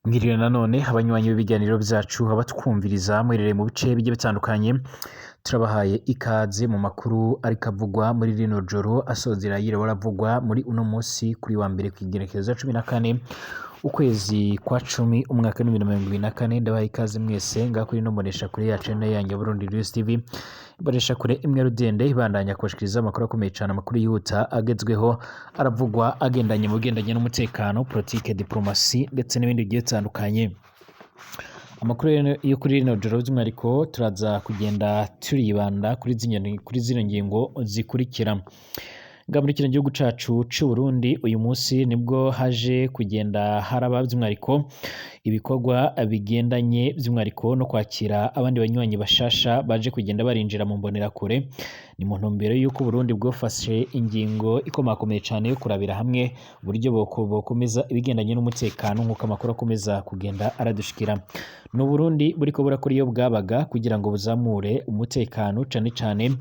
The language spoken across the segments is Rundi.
Ngiriyo nanone abanywanyi b'ibiganiro vyacu abatwumviriza mwerereye mu bice bigiye bitandukanye, turabahaye ikaze mu makuru ariko avugwa muri rino joro asozera yirewe aravugwa muri uno musi kuri wa mbere kw'igenekerezo 14 ukwezi kwa 10 umwaka wa 2024. Ndabahaye ikaze mwese ngaho kuri no mbonesha kure yacu yanjye Burundi News TV, mbonesha kure imwe rudende ibandanya kubashikiriza amakuru akomeye cyane, amakuru yihuta agezweho aravugwa agendanye mu bigendanye n'umutekano, politique, diplomasi ndetse n'ibindi bigiye bitandukanye. Amakuru yo kuri rino joro by'umwihariko turaza kugenda turibanda kuri zino ngingo zikurikira. Nga muri kino gihugu cacu c'u Burundi uyu munsi nibwo haje kugenda haraba by'umwihariko ibikorwa bigendanye by'umwihariko no kwakira abandi banywanyi bashasha baje kugenda barinjira mu mbonerakure. Ni mu ntumbero y'uko Burundi bwofashe ingingo ikomakomeye cyane yo kurabira hamwe uburyo bokomeza ibigendanye n'umutekano nk'uko amakuru akomeza kugenda aradushikira. No Burundi buriko burakora iyo bwabaga kugira ngo buzamure umutekano cane cane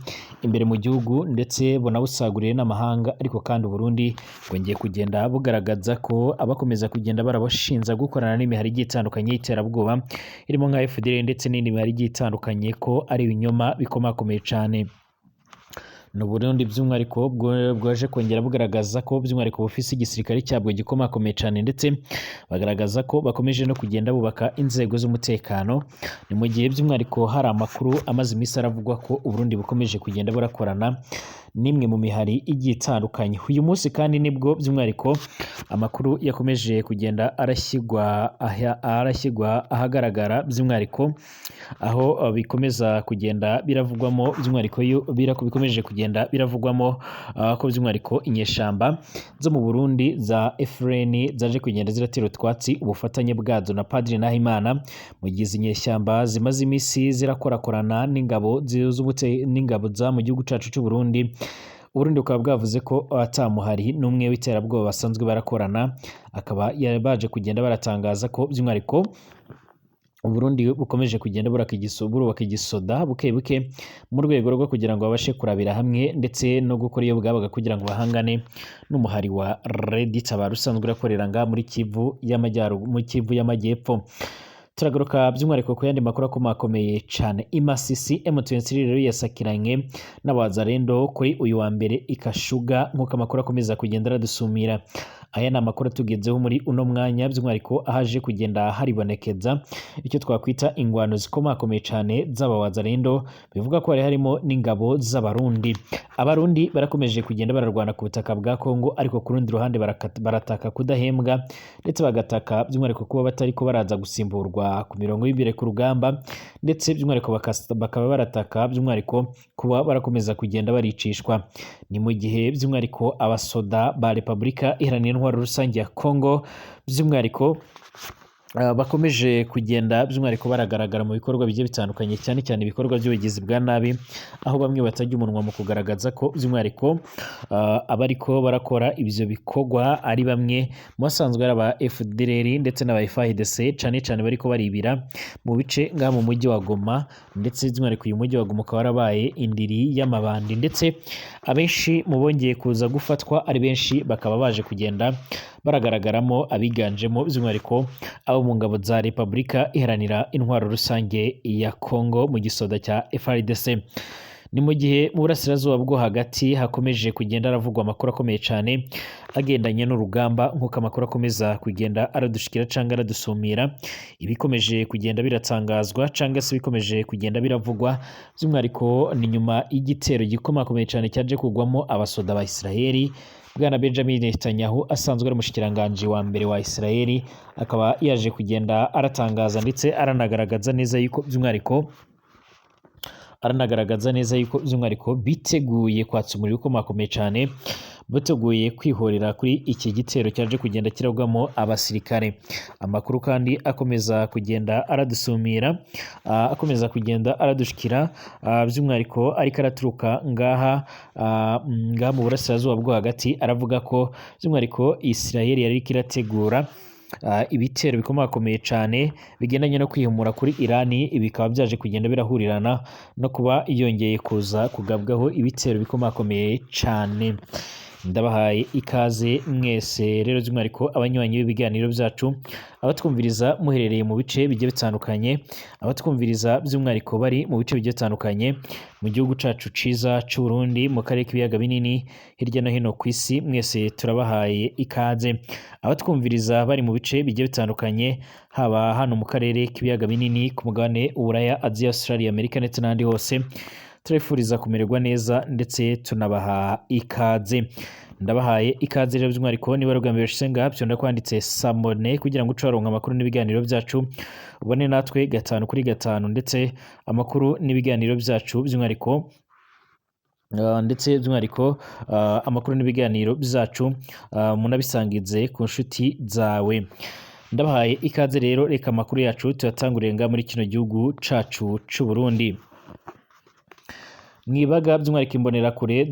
imbere mu gihugu ndetse bunabusagurire n'amahanga, ariko kandi Burundi bwongeye kugenda bugaragaza ko abakomeza kugenda barabashinza gukorana n'imihari igiye itandukanye y'iterabwoba irimo nka FDL ndetse n'indi mihari igiye itandukanye ko ari ibinyoma bikomakomeye cane. No Burundi by'umwihariko bwaje kongera bugaragaza ko by'umwihariko bufise igisirikare cyabwo gikomakomeye cyane, ndetse bagaragaza ko bakomeje no kugenda bubaka inzego z'umutekano. Ni mu gihe by'umwihariko hari amakuru amaze iminsi aravugwa ko Burundi bukomeje kugenda burakorana nimwe mu mihari igiye itandukanye. Uyu munsi kandi nibwo by'umwihariko amakuru yakomeje kugenda arashyirwa ahagaragara by'umwihariko aho bikomeza kugenda biravugwamo by'umwihariko bikomeje kugenda biravugwamo ko by'umwihariko inyeshamba zo mu Burundi za FRN zaje kugenda ziratera utwatsi ubufatanye bwazo na Padiri Nahimana, mu gihe inyeshamba zimaze imisi zirakorakorana n'ingabo za mu gihugu cacu c'u Burundi. Uburundi bukaba bwavuze ko atamuhari n'umwe w'iterabwoba basanzwe barakorana, akaba baje kugenda baratangaza ko by'umwihariko Uburundi bukomeje kugenda burubaka igisoda buke buke mu rwego rwo kugira ngo babashe kurabira hamwe ndetse no gukora iyo bwabaga kugira ngo bahangane n'umuhari wa Red Tabara usanzwe urakorera nga muri Kivu y'amajyepfo. Turagaruka by'umwihariko ku yandi makuru akomakomeye cyane. Imasisi M23 rero yasakiranye n'abazarendo kuri uyu wa mbere ikashuga nk'uko amakuru akomeza kugenda aradusumira. Aya ni amakuru tugezeho muri uno mwanya by'umwihariko ahaje kugenda haribonekeza icyo twakwita ingwano zikomakomeye cyane z'abazarendo, bivuga ko harimo n'ingabo z'abarundi. Abarundi barakomeje kugenda bararwana ku butaka bwa Kongo, ariko ku rundi ruhande barataka kudahembwa ndetse bagataka by'umwihariko kuba batariko baraza gusimburwa ku mirongo y'imbere ku rugamba, ndetse by'umwihariko bakaba barataka by'umwihariko kuba barakomeza kugenda baricishwa. Ni mu gihe by'umwihariko abasoda ba Repubulika Iharanira Intwaro Rusange ya Kongo by'umwihariko bakomeje kugenda by'umwihariko baragaragara mu bikorwa bigiye bitandukanye, cyane cyane ibikorwa by'ubugizi bwa nabi, aho bamwe batajya umunwa mu kugaragaza ko by'umwihariko abariko barakora ibyo bikorwa ari bamwe mu basanzwe ari aba FDLR ndetse n'aba FARDC, cyane cyane bariko baribira mu bice ngaha mu mujyi wa Goma, ndetse by'umwihariko uyu mujyi wa Goma ukaba warabaye indiri y'amabandi, ndetse abenshi mu bongeye kuza gufatwa ari benshi bakaba baje kugenda baragaragaramo abiganjemo by'umwihariko abo mu ngabo za Repubulika Iharanira Intwaro Rusange ya Kongo mu gisoda cya FARDC. Ni mu gihe mu burasirazuba bwo hagati hakomeje kugenda aravugwa amakuru akomeye cyane agendanye n'urugamba, nk'uko amakuru akomeza kugenda aradushikira cyangwa aradusumira. Ibikomeje kugenda biratangazwa cyangwa se bikomeje kugenda biravugwa by'umwihariko ni nyuma y'igitero gikomakomeye cyane cyaje kugwamo abasoda ba Israeli. Bwana Benjamin Netanyahu asanzwe ari umushikiranganji wa mbere wa Israeli, akaba yaje kugenda aratangaza ndetse aranagaragaza neza yuko by'umwihariko biteguye kwatsa umuriro ukomakomeye cyane, biteguye kwihorera kuri iki gitero cyaje kugenda kiragwamo abasirikare. Amakuru kandi akomeza kugenda aradusumira, akomeza kugenda aradushikira by'umwihariko ariko araturuka ngaha mu burasirazuba bwo hagati, aravuga ko by'umwihariko Israel yari irategura ibitero bikomakomeye cyane bigendanye no kwihumura kuri Irani, bikaba byaje kugenda birahurirana no kuba yongeye kuza kugabwaho ibitero bikomakomeye cyane. ndabahaye ikaze mwese rero by'umwihariko abanywanyi b'ibiganiro byacu, abatwumviriza muherereye mu bice bigiye bitandukanye, abatwumviriza by'umwihariko bari mu bice bigiye bitandukanye mu gihugu cacu ciza c'u Burundi, mu karere k'ibiyaga binini hirya no hino ku isi, mwese turabahaye ikaze. Abatwumviriza bari mu bice bigiye bitandukanye, haba hano mu karere k'ibiyaga binini ku mugabane Uburaya, Aziya, Australia, Amerika ndetse n'ahandi hose, turifuriza kumererwa neza ndetse tunabaha ikaze. Ndabahaye ikaze rero by'umwihariko niba rugambye bishenga byonda kwanditse sabone kugira ngo ucaronka amakuru n'ibiganiro byacu, ubone natwe gatanu kuri gatanu ndetse amakuru n'ibiganiro byacu by'umwihariko ndetse by'umwihariko amakuru n'ibiganiro byacu munabisangize ku nshuti zawe. Ndabahaye ikaze rero, reka amakuru yacu tuyatangurire muri kino gihugu cacu c'u Burundi. Mwibaga by'umwihariko imbonerakure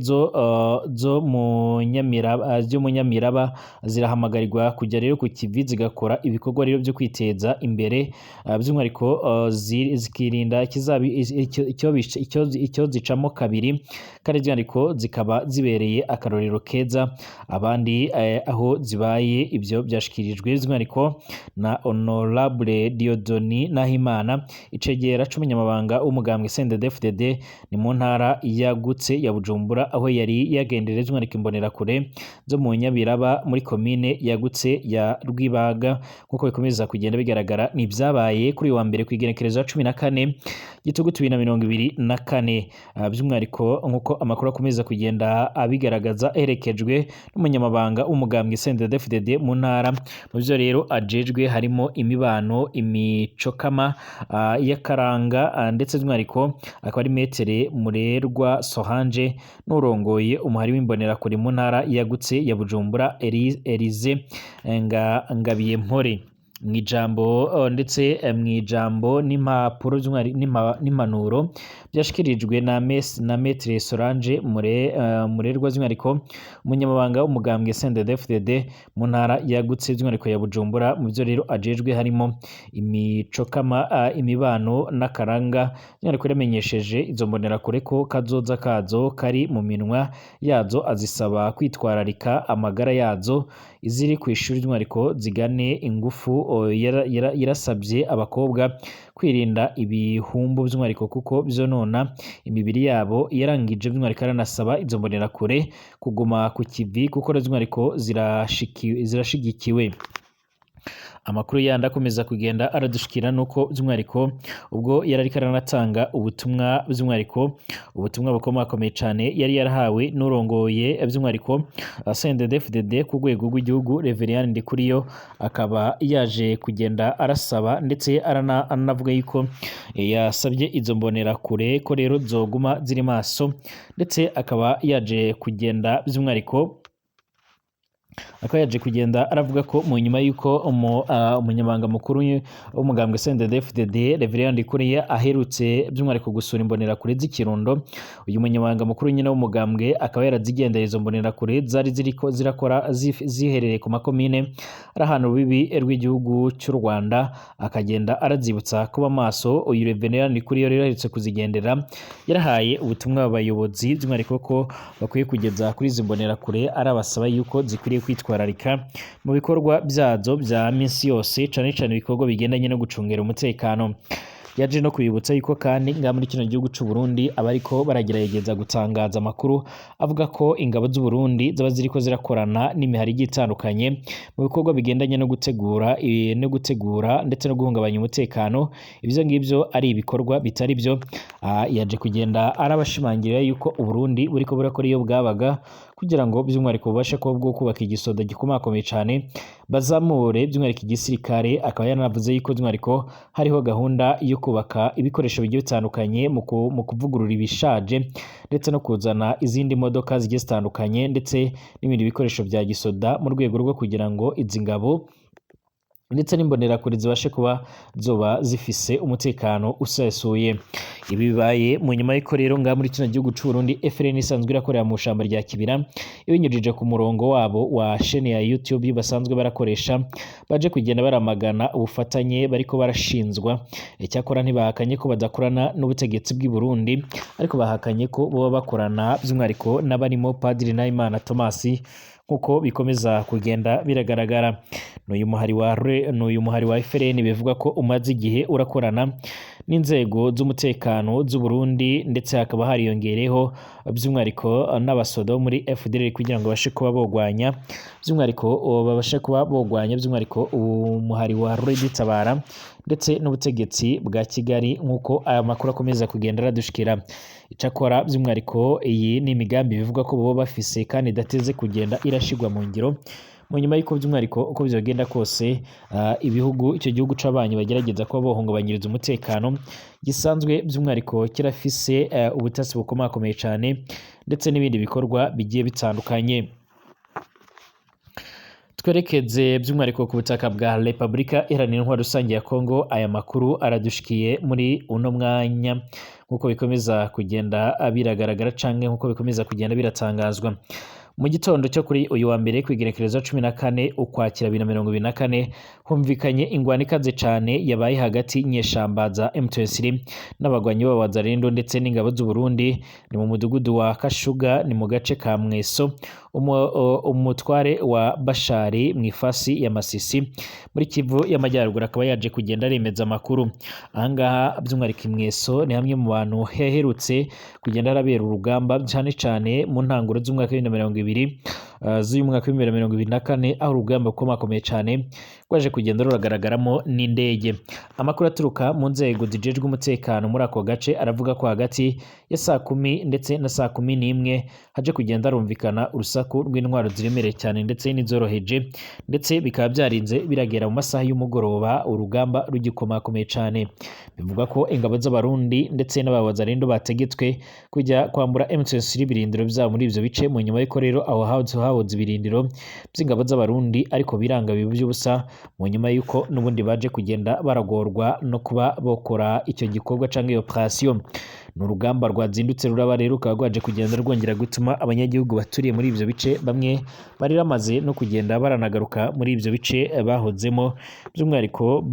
zo mu Nyamiraba zirahamagarirwa kujya rero ku kivi zigakora ibikorwa rero byo kwiteza imbere, by'umwihariko zikirinda icyo zicamo kabiri, kandi by'umwihariko zikaba zibereye akarorero keza abandi aho zibaye. Ibyo byashikirijwe by'umwihariko na Honorable Dieudonné Nahimana, icegera c'umunyamabanga w'umugambwe CNDD-FDD ni mu ntara yagutse ya Bujumbura, aho yari yagenderejwe by'umwihariko imbonerakure zo mu Nyabiraba muri komine yagutse ya Rwibaga. Nk'uko bikomeza kugenda bigaragara, ni byabaye kuri wa mbere kwigenekerezo ya 14 Gitugutu 2024, by'umwihariko nk'uko amakuru akomeza kugenda abigaragaza, aherekejwe n'umunyamabanga w'umugambwe CNDD-FDD mu ntara. Mu byo rero ajejwe harimo imibano, imicokama y'akaranga ndetse by'umwihariko akaba ari metere Murerwa Sohanje n'urongoye umuhari w'imbonerakure mu ntara yagutse ya Bujumbura Elize Ngabiyempore. Mwijambo ndetse mwijambo n'impapuro n'impanuro byashikirijwe na Maître Solange Murerwa by'umwihariko umunyamabanga w'umugambwe CNDD-FDD mu ntara yagutse by'umwihariko ya Bujumbura. Mu byo rero ajejwe harimo imicokama, imibano n'akaranga, by'umwihariko yamenyesheje izo mbonerakure ko kazoza kazo kari mu minwa yazo, azisaba kwitwararika amagara yazo. Iziri ku ishuri by'umwihariko zigane ingufu, yarasabye abakobwa kwirinda ibihumbu by'umwihariko kuko byonona imibiri yabo. Yarangije by'umwihariko aranasaba izo mbonerakure kuguma ku kivi kuko by'umwihariko zirashigikiwe. Amakuru yandi akomeza kugenda aradushikira nuko by'umwihariko ubwo yarariko aranatanga ubutumwa, by'umwihariko ubutumwa bukomakomeye cyane yari yarahawe n'urongoye by'umwihariko CNDD-FDD ku rwego rw'igihugu, Reverien Ndikuriyo, akaba yaje kugenda arasaba ndetse aranavuga yuko yasabye izo mbonerakure ko rero zoguma ziri maso, ndetse akaba yaje kugenda by'umwihariko aravuga ko mu nyuma y'uko umunyamabanga mukuru w'umugambwe CNDD-FDD Reverien Ndikuriyo aherutse by'umwihariko gusura imbonerakure z'ikirundo, uyu munyamabanga mukuru nyine w'umugambwe akaba yarazigendeye izo mbonerakure zari ziriko zirakora ziherereye ku makomine ari ahantu rubibi rw'igihugu cy'u Rwanda, akagenda arazibutsa kuba maso. Uyu Reverien Ndikuriyo rero aherutse kuzigendera, yarahaye ubutumwa abayobozi by'umwihariko ko bakwiye kugeza kuri izi mbonerakure, arabasaba yuko zikwiriye kwitwararika mu bikorwa byazo bya minsi yose, cyane cyane ibikorwa bigendanye no gucungera umutekano. Yaje no kubibutsa yuko kandi muri kino gihugu cy'u Burundi abariko baragerageza gutangaza amakuru avuga ko ingabo z'u Burundi zaba ziriko zirakorana n'imihari igiye itandukanye mu bikorwa bigendanye no gutegura ndetse no guhungabanya umutekano. Ibyo ngibyo ari ibikorwa bitari byo. Yaje kugenda arabashimangirira yuko u Burundi buriko burakora iyo bwabaga kugira ngo by'umwihariko bubashe kuba bwo kubaka igisoda gikomakomeye cyane, bazamure by'umwihariko igisirikare. Akaba yanavuze yuko by'umwihariko hariho gahunda yo kubaka ibikoresho bigiye bitandukanye mu kuvugurura ibishaje ndetse no kuzana izindi modoka zigiye zitandukanye ndetse n'ibindi bikoresho bya gisoda mu rwego rwo kugira ngo izi ngabo ndetse n'imbonerakure zibashe kuba zoba zifise umutekano usesuye. Ibi bibaye mu nyuma y'uko rero ngaha muri kino gihugu c'u Burundi FRN isanzwe irakorera mu shamba rya Kibira ibinyujije ku murongo wabo wa chaîne ya YouTube basanzwe barakoresha baje kugenda baramagana ubufatanye bariko barashinzwa. Icyakora ntibahakanye ko badakorana n'ubutegetsi bw'i Burundi ariko bahakanye ko boba bakorana by'umwihariko n'abarimo Padiri Nahimana Thomas nkuko bikomeza kugenda biragaragara. N'uyu muhari wa FRN bivuga ko umaze igihe urakorana n'inzego z'umutekano z'u Burundi ndetse hakaba hariyongereho by'umwihariko n'abasodo muri FDLR kugira ngo bashe kuba bogwanya by'umwihariko umuhari wa Red Tabara ndetse n'ubutegetsi bwa Kigali nkuko aya makuru akomeza kugenda aradushikira. Icakora by'umwihariko iyi ni imigambi bivuga ko bo bafise kandi idateze kugenda irashigwa mu ngiro mu nyuma y'uko by'umwihariko uko bizogenda kose icyo gihugu c'abanyi bagerageza kuba bohungabanyiriza umutekano gisanzwe by'umwihariko kirafise ubutasi bukomakomeye cyane ndetse n'ibindi bikorwa bigiye bitandukanye. Twerekeze by'umwihariko ku butaka bwa Repubulika Iharanira Intwaro Rusange ya Kongo. Aya makuru aradushikiye muri uno mwanya nkuko bikomeza kugenda biragaragara canke nkuko bikomeza kugenda biratangazwa. Mu gitondo cyo kuri uyu wa mbere kwigerekereza 14 ukwakira 2024 humvikanye ingwano ikaze cyane yabaye hagati nyeshamba za M23 n'abagwanyi b'abazarendo ndetse n'ingabo z'u Burundi ni mu mudugudu wa Kashuga ni mu gace ka Mweso umutware wa Bashari mwifasi ya Masisi muri Kivu y'amajyaruguru akaba yaje kugenda aremeza amakuru. Ahangaha by'umwihariko Mweso ni hamwe mu bantu heherutse kugenda arabera urugamba cyane mu ntanguro z'umwaka wa 2020 z'uyu mwaka wa 2024 aho urugamba rukomakomeye cyane rwaje kugenda ruragaragaramo n'indege. Amakuru aturuka mu nzego zijejwe umutekano muri ako gace aravuga ko hagati ya saa 10 ndetse na saa 11 haje kugenda rumvikana urusaku rw'intwaro ziremereye cyane ndetse n'izoroheje ndetse bikaba byarinze biragera mu masaha y'umugoroba urugamba rugikomakomeye cyane. Bivuga ko ingabo z'abarundi ndetse n'abazarendo bategetswe kujya kwambura M23 ibirindiro byabo muri ivyo bice mu nyuma y'uko rero aho hahoze ibirindiro by'ingabo z'abarundi ariko biranga by'ubusa mu nyuma y'uko n'ubundi baje kugenda baragorwa no kuba bokora icyo gikorwa canke iyo operation. N'urugamba rwazindutse ruraba rero ukaba rwaje kugenda rwongera gutuma abanyagihugu baturiye muri ivyo bice bamwe bari bamaze no kugenda baranagaruka muri ivyo bice bahozemo by'umwihariko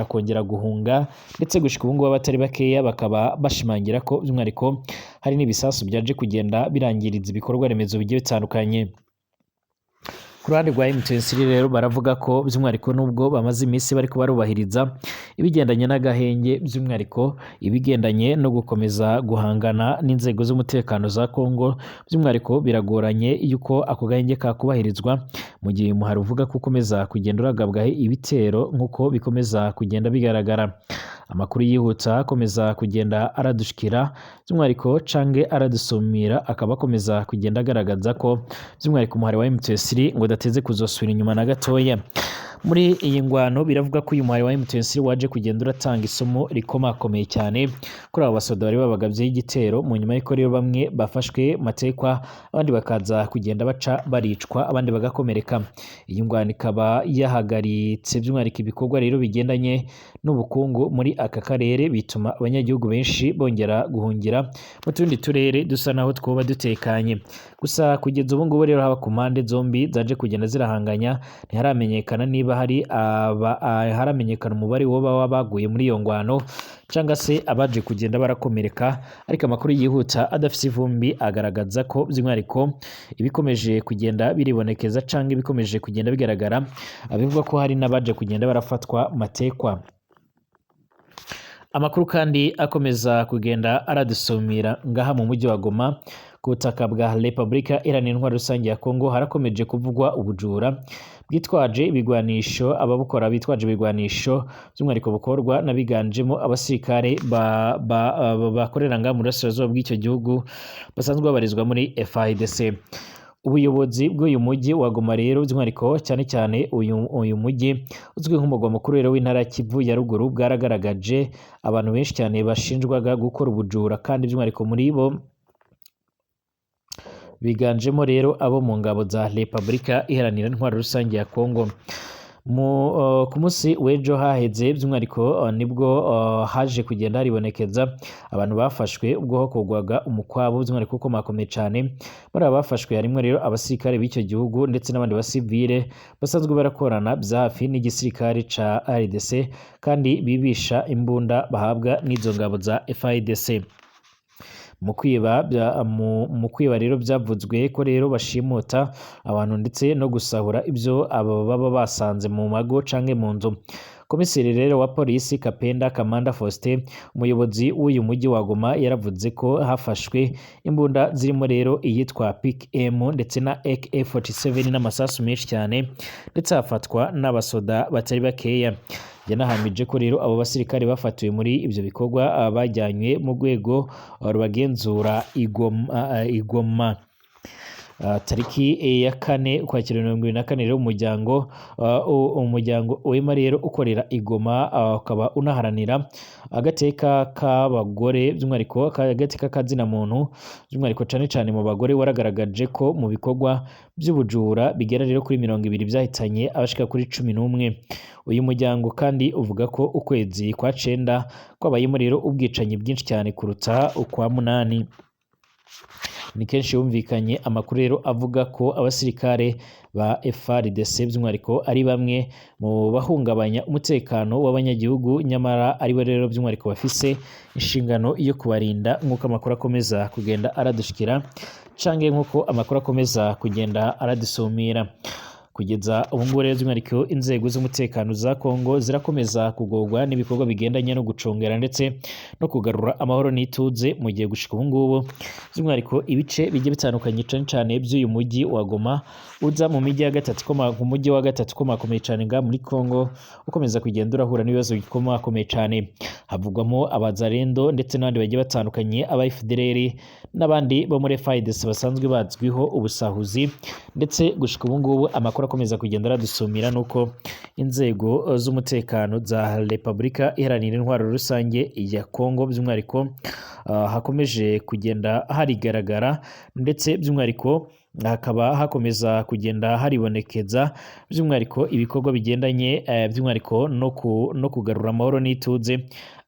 kongera guhunga ndetse gushika ubu ngubu abatari bakeya bakaba bashimangira ko by'umwihariko hari n'ibisasu byaje kugenda birangiriza ibikorwa remezo bigiye bitandukanye. Ku ruhande rwa M23 rero baravuga ko by'umwihariko nubwo bamaze iminsi bari kubarubahiriza ibigendanye n'agahenge by'umwihariko ibigendanye no gukomeza guhangana n'inzego z'umutekano za Kongo by'umwihariko biragoranye yuko ako gahenge kakubahirizwa mu gihe umuhari uvuga ko ukomeza kugenda uragabwaho ibitero nkuko bikomeza kugenda bigaragara. Amakuru yihuta akomeza kugenda aradushikira by'umwihariko cange aradusumira akaba akomeza kugenda agaragaza ko by'umwihariko umuhari wa M23 ngo dateze kuzosubira inyuma na gatoya. Muri iyi ngwano biravuga ko uyu muhari wa M23 waje kugenda uratanga isomo rikomakomeye cyane kuri abo basoda bari babagabye igitero mu nyuma y'uko rero bamwe bafashwe matekwa abandi bakaza kugenda baca baricwa abandi bagakomereka. Iyi ngwano ikaba yahagaritse by'umwihariko ibikorwa rero bigendanye n'ubukungu muri aka karere bituma abanyagihugu benshi bongera guhungira mu tundi turere dusa naho twoba dutekanye. Gusa kugeza ubu ngubu rero haba ku mpande zombi zaje kugenda zirahanganya ntiharamenyekana niba haramenyekana umubare w'ababa baguye muri iyo ngwano cyangwa se abaje kugenda barakomereka, ariko amakuru yihuta adafite ivumbi agaragaza ko by'umwihariko ibikomeje kugenda biribonekeza cyangwa ibikomeje kugenda bigaragara abivuga ko hari n'abaje kugenda barafatwa matekwa. Amakuru kandi akomeza kugenda aradusumira ngaha mu mujyi wa Goma ku butaka bwa Repubulika Iharanira Intwaro Rusange ya Kongo harakomeje kuvugwa ubujura bwitwaje ibigwanisho ababukora bitwaje ibigwanisho by'umwihariko bukorwa nabiganjemo abasirikare bakorera ngaha mu burasirazuba bw'icyo gihugu basanzwe babarizwa muri FARDC. Ubuyobozi bw'uyu mujyi wa Goma rero by'umwihariko cyane cyane uyu mujyi uzwi nk'umugwa mukuru rero w'intara Kivu ya ruguru bwaragaragaje abantu benshi cyane bashinjwaga gukora ubujura kandi by'umwihariko muri bo biganjemo rero abo mu ngabo za Repubulika Iharanira Intwaro Rusange ya Kongo. ku munsi w'ejo haheze by'umwihariko nibwo haje kugenda haribonekeza abantu bafashwe ubwo hakorwaga umukwabo by'umwihariko ukomakomeye cyane. Muri aba bafashwe harimo rero abasirikare b'icyo gihugu ndetse n'abandi basivile basanzwe barakorana bya hafi n'igisirikare ca RDC kandi bibisha imbunda bahabwa n'izo ngabo za FARDC. Mu kwiba rero byavuzwe ko rero bashimuta abantu ndetse no gusahura ibyo abo baba basanze mu mago canke mu nzu. Komiseri rero wa polisi Kapenda Kamanda Faustin, umuyobozi w'uyu mujyi wa Goma, yaravuze ko hafashwe imbunda zirimo rero iyitwa PIK-M ndetse na AK-47 n'amasasu menshi cyane, ndetse hafatwa n'abasoda batari bakeya. Yanahamije ko rero abo basirikare bafatiwe muri ibyo bikorwa bajyanywe mu rwego rubagenzura Igoma. Tariki ya 4 Ukwakira 2024 rero umuryango wema rero ukorera Igoma ukaba unaharanira agateka k'abagore by'umwihariko agateka kazina muntu by'umwihariko cyane mu bagore, waragaragaje ko mu bikorwa by'ubujura bigera rero kuri 20 byahitanye abashika kuri 11. Uyu muryango kandi uvuga ko ukwezi kwa 9 kwabayemo rero ubwicanyi bwinshi cyane kuruta ukwa 8. Ni kenshi yumvikanye amakuru rero avuga ko abasirikare ba FARDC by'umwihariko ari bamwe mu bahungabanya umutekano w'abanyagihugu, nyamara ari bo rero by'umwihariko bafise inshingano yo kubarinda, nk'uko amakuru akomeza kugenda aradushikira canke nk'uko amakuru akomeza kugenda aradusumira. Kugeza ubu ngubu rero by'umwihariko inzego z'umutekano za Kongo zirakomeza kugorwa n'ibikorwa bigendanye no gucungera ndetse no kugarura amahoro n'ituze, mu gihe gushika ubu ngubu by'umwihariko ibice bigiye bitandukanye cyane by'uyu mujyi wa Goma uza mu mujyi wa gatatu ukomakomeye cyane nga muri Kongo, ukomeza kugenda urahura n'ibibazo bikomakomeye cyane. Havugwamo abazarendo ndetse n'abandi bagiye batandukanye, aba FDLR n'abandi bo muri FARDC basanzwe bazwiho ubusahuzi, ndetse gushika ubu ngubu amakuru akomeza kugenda aradusumira nuko inzego z'umutekano za Repubulika Iharanira Intwaro Rusange ya Kongo by'umwihariko hakomeje kugenda harigaragara, ndetse by'umwihariko hakaba hakomeza kugenda haribonekeza by'umwihariko ibikorwa bigendanye by'umwihariko no kugarura amahoro n'ituze.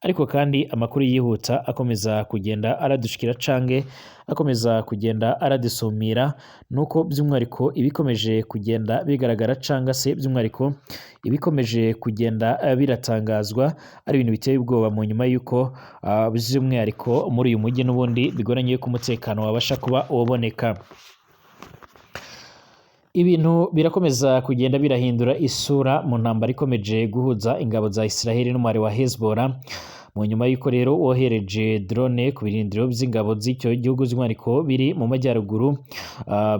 Ariko kandi amakuru yihuta akomeza kugenda aradushikira cange akomeza kugenda aradusumira nuko by'umwihariko ibikomeje kugenda bigaragara canga se by'umwihariko ibikomeje kugenda biratangazwa ari ibintu biteye ubwoba, mu nyuma y'uko by'umwihariko muri uyu mujyi n'ubundi bigoranye ko umutekano wabasha kuba waboneka. Ibintu birakomeza kugenda birahindura isura mu ntambara ikomeje guhuza ingabo za Israel n'umubare wa Hezbollah, mu nyuma y'uko rero wohereje drone ku birindiro by'ingabo z'icyo gihugu by'umwihariko biri mu majyaruguru,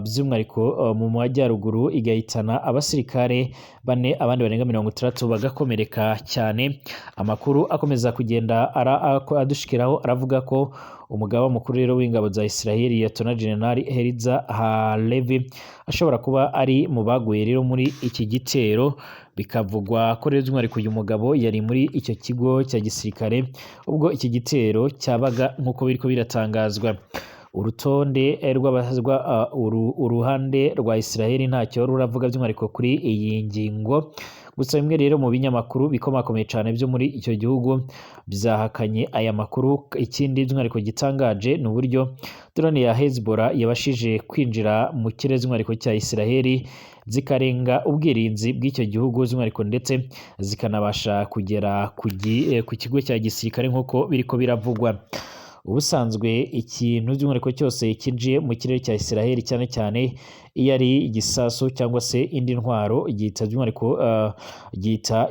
by'umwihariko mu majyaruguru igahitana abasirikare 4, abandi barenga 60 bagakomereka cyane. Amakuru akomeza kugenda adushikiraho aravuga ko umugaba mukuru rero w'ingabo za Israel Lieutenant General Heriza Halevi ashobora kuba ari mu baguye rero muri iki gitero. Bikavugwa ko rero by'umwihariko uyu mugabo yari muri icyo kigo cya gisirikare ubwo iki gitero cyabaga, nk'uko biriko biratangazwa. Urutonde rw'abazwa uruhande rwa Israel ntacyo ruravuga by'umwihariko kuri iyi ngingo, gusa bimwe rero mu binyamakuru bikomakomeye cyane byo muri icyo gihugu byahakanye aya makuru. Ikindi by'umwihariko gitangaje ni uburyo drone ya Hezbollah yabashije kwinjira mu kirere by'umwihariko cya Israel zikarenga ubwirinzi bw'icyo gihugu by'umwihariko, ndetse zikanabasha kugera ku kigo cya gisirikare nk'uko biriko biravugwa. Ubusanzwe ikintu by'umwihariko cyose kinjiye mu kirere cya Israel cyane cyane iyo ari igisasu cyangwa se indi ntwaro gihita by'umwihariko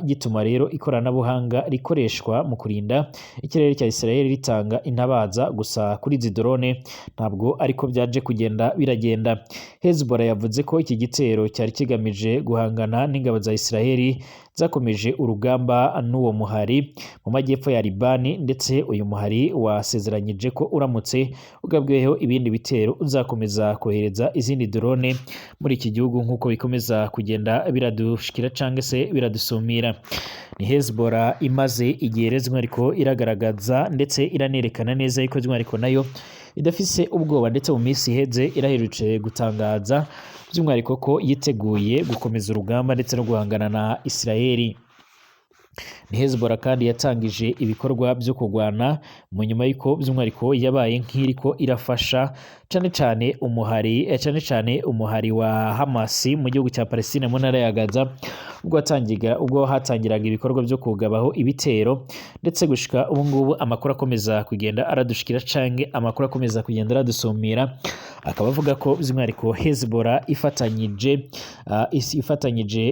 gituma rero ikoranabuhanga rikoreshwa mu kurinda ikirere cya Israel ritanga intabaza. Gusa kuri izi drone ntabwo ariko byaje kugenda biragenda. Hezbollah yavuze ko iki gitero cyari kigamije guhangana n'ingabo za Israel zakomeje urugamba n'uwo muhari mu majyepfo ya Libani, ndetse uyu muhari wasezeranyije ko uramutse ugabweho ibindi bitero uzakomeza kohereza izindi drone cyane muri iki gihugu nk'uko bikomeza kugenda biradushikira cyangwa se biradusumira. Ni Hezbollah imaze igihe rezwe ariko iragaragaza ndetse iranerekana neza yuko ariko nayo idafise ubwoba, ndetse mu minsi iheze iraherutse gutangaza by'umwihariko ko yiteguye gukomeza urugamba ndetse no guhangana na Israeli. Ni Hezbollah kandi yatangije ibikorwa byo kurwana mu nyuma y'uko by'umwihariko yabaye nk'iriko irafasha cyane umuhari wa Hamas mu gihugu cya Palestine mu ntara ya Gaza, ubwo hatangiraga ibikorwa byo kugabaho ibitero, ndetse gushika ubu ngubu amakuru akomeza kugenda aradushikira canke amakuru akomeza kugenda aradusumira, akaba avuga ko by'umwihariko Hezbollah ifatanyije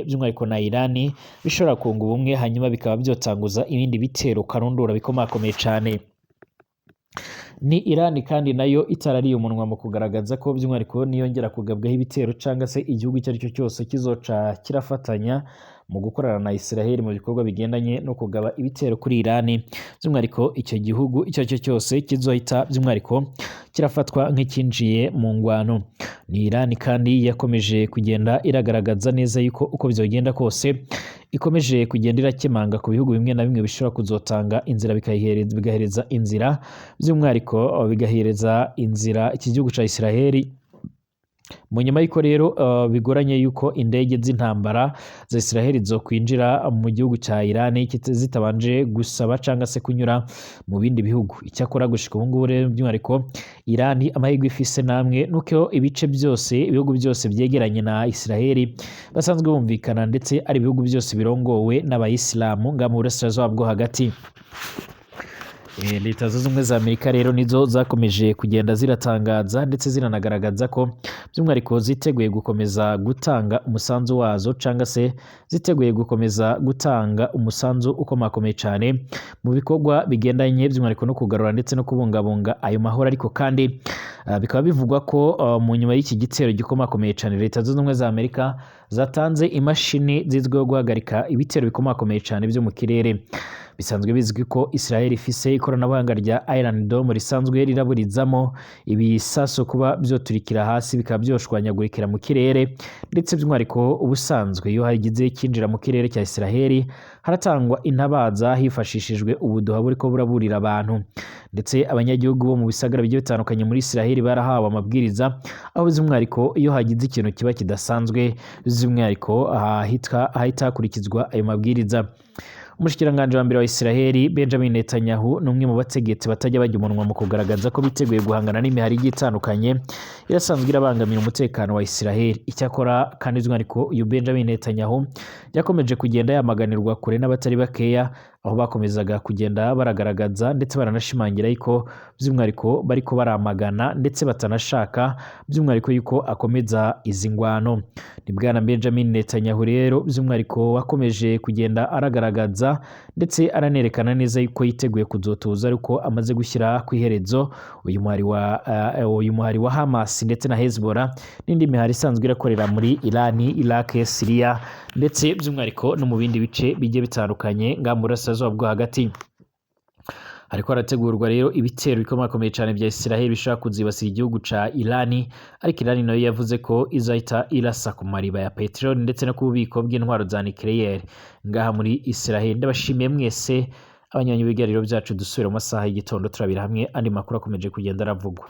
by'umwihariko na Iran bishobora kunga ubumwe, hanyuma bikaba byotanguza ibindi bitero karundura bikomakomeye cyane. Ni Iran kandi nayo itarariye umunwa mu kugaragaza ko by'umwihariko niyongera kugabwaho ibitero cyangwa se igihugu icyo ari cyo cyose kizoca kirafatanya mu gukorana na Israel mu bikorwa bigendanye no kugaba ibitero kuri Iran, by'umwihariko icyo gihugu icyo ari cyo cyose kizohita by'umwihariko kirafatwa nk'ikinjiye mu ngwano. Ni Iran kandi yakomeje kugenda iragaragaza neza yuko uko bizogenda kose ikomeje kugenda irakemanga ku bihugu bimwe na bimwe bishobora kuzotanga inzira bigahereza inzira by'umwihariko bigahereza inzira iki gihugu cya Israeli. Mu nyuma y'uko rero bigoranye yuko indege z'intambara za Israel zo kwinjira mu gihugu cya Iran zitabanje gusaba cyangwa se kunyura mu bindi bihugu. Icyakora gushika ubu ngubu rero by'umwihariko Iran amahirwe ifise namwe nuko ibihugu byose byegeranye na Israel basanzwe bumvikana, ndetse ari ibihugu byose birongowe n'abayisilamu nga mu burasirazuba bwo hagati. Leta zunze ubumwe za Amerika rero nizo zakomeje kugenda ziratangaza ndetse ziranagaragaza ko by'umwihariko ziteguye gukomeza gutanga umusanzu wazo, cyangwa se ziteguye gukomeza gutanga umusanzu ukomakomeye cyane mu bikorwa bigendanye by'umwihariko no kugarura ndetse no kubungabunga ayo mahoro. Ariko kandi bikaba bivugwa ko mu nyuma y'iki gitero gikomakomeye cyane Leta zunze ubumwe za Amerika zatanze imashini zizwiho guhagarika ibitero bikomakomeye cyane byo mu kirere. Bisanzwe bizwi ko Israel ifise ikoranabuhanga rya Iron Dome risanzwe riraburizamo ibisaso kuba byoturikira hasi bikaba byoshwanyagurikira mu kirere, ndetse by'umwihariko ubusanzwe iyo hagize kinjira mu kirere cya Israel haratangwa intabaza hifashishijwe ubuduha buriko buraburira abantu, ndetse abanyagihugu bo mu bisagara bigiye bitandukanye muri Israel barahawe amabwiriza, aho by'umwihariko iyo hagize ikintu kiba kidasanzwe by'umwihariko ahita hakurikizwa ayo mabwiriza. Umushikiranganji wa mbere wa Israel Benjamin Netanyahu ni umwe mu bategetsi batajya bajya umunwa mu kugaragaza ko biteguye guhangana n'imihari igiye itandukanye irasanzwe irabangamira umutekano wa Israel. Icyakora kandi by'umwihariko uyu Benjamin Netanyahu yakomeje kugenda yamaganirwa kure n'abatari bakeya, aho bakomezaga kugenda baragaragaza ndetse baranashimangira yuko by'umwihariko bariko baramagana ndetse batanashaka by'umwihariko yuko akomeza izi ngwano. Ni bwana Benjamin Netanyahu rero by'umwihariko wakomeje kugenda aragaragaza ndetse aranerekana neza yuko yiteguye kuzotuza, ariko amaze gushyira ku iherezo uyu muhari wa Hamas ndetse na Hezbollah n'indi mihari isanzwe irakorera muri Iran, Iraq, Syria ndetse by'umwihariko no mu bindi bice bigiye bitandukanye nga mu burasirazuba bwo hagati. Hariko harategurwa rero ibitero bikomakomeye cyane bya Israel bishaka kuzibasira igihugu ca Iran, ariko Iran nayo yavuze ko izahita irasa ku mariba ya peteroli ndetse no ku bubiko bw'intwaro za nucleaire ngaha muri Israel. Ndabashimiye mwese abanywanyi b'ibiganiro byacu, dusubira mu masaha y'igitondo turabira hamwe andi makuru akomeje kugenda aravugwa.